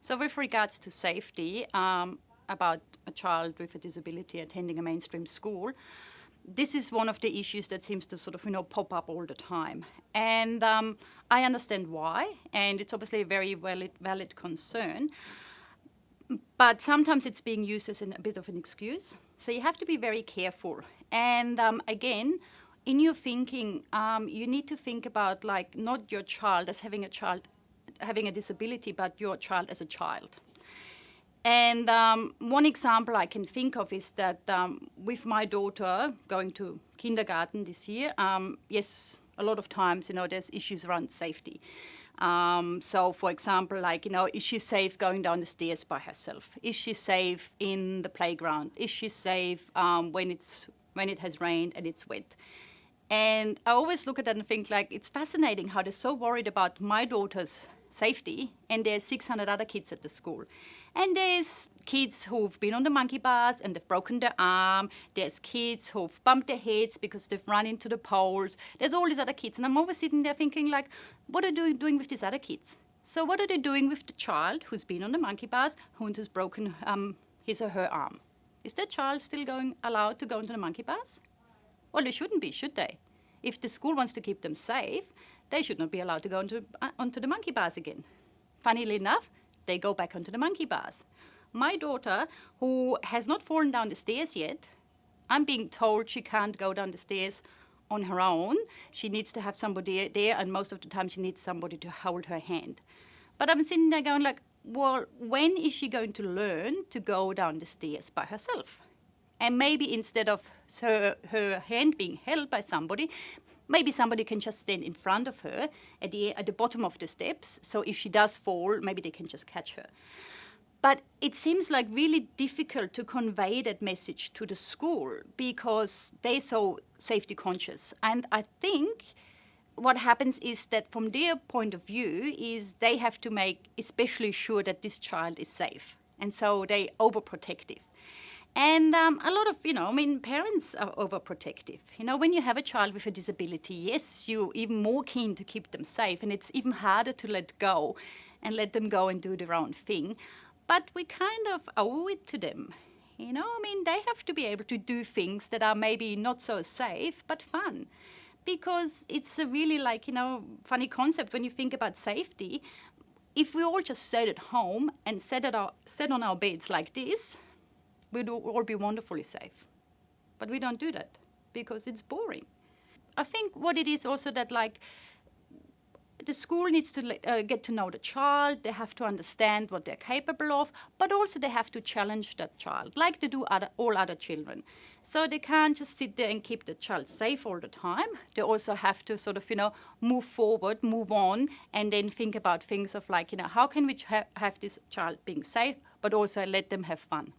So with regards to safety, about a child with a disability attending a mainstream school, this is one of the issues that seems to sort of, pop up all the time. And I understand why, and it's obviously a very valid concern. But sometimes it's being used as a bit of an excuse. So you have to be very careful. And again, in your thinking, you need to think about like not your child as having a disability, but your child as a child. And one example I can think of is that with my daughter going to kindergarten this year, yes, a lot of times, there's issues around safety. So, for example, like, is she safe going down the stairs by herself? Is she safe in the playground? Is she safe when it has rained and it's wet? And I always look at that and think, like, it's fascinating how they're so worried about my daughter's safety, and there's 600 other kids at the school. And there's kids who've been on the monkey bars and they've broken their arm. There's kids who've bumped their heads because they've run into the poles. There's all these other kids. And I'm always sitting there thinking, like, what are they doing with these other kids? So what are they doing with the child who's been on the monkey bars, who has broken his or her arm? Is that child still allowed to go into the monkey bars? Well, they shouldn't be, should they? If the school wants to keep them safe, they should not be allowed to go onto the monkey bars again. Funnily enough, they go back onto the monkey bars. My daughter, who has not fallen down the stairs yet, I'm being told she can't go down the stairs on her own. She needs to have somebody there, and most of the time she needs somebody to hold her hand. But I'm sitting there going like, well, when is she going to learn to go down the stairs by herself? And maybe instead of her hand being held by somebody, maybe somebody can just stand in front of her at the bottom of the steps. So if she does fall, maybe they can just catch her. But it seems like really difficult to convey that message to the school because they're so safety conscious. And I think what happens is that from their point of view is they have to make especially sure that this child is safe. And so they're overprotective. And a lot of, parents are overprotective. When you have a child with a disability, yes, you're even more keen to keep them safe, and it's even harder to let go and let them go and do their own thing. But we kind of owe it to them. They have to be able to do things that are maybe not so safe, but fun. Because it's a really funny concept when you think about safety. If we all just stayed at home and sat on our beds like this, we'd all be wonderfully safe. But we don't do that because it's boring. I think what it is also that the school needs to get to know the child. They have to understand what they're capable of, but also they have to challenge that child like they do all other children. So they can't just sit there and keep the child safe all the time. They also have to sort of, move forward, move on, and then think about things of how can we have this child being safe, but also let them have fun.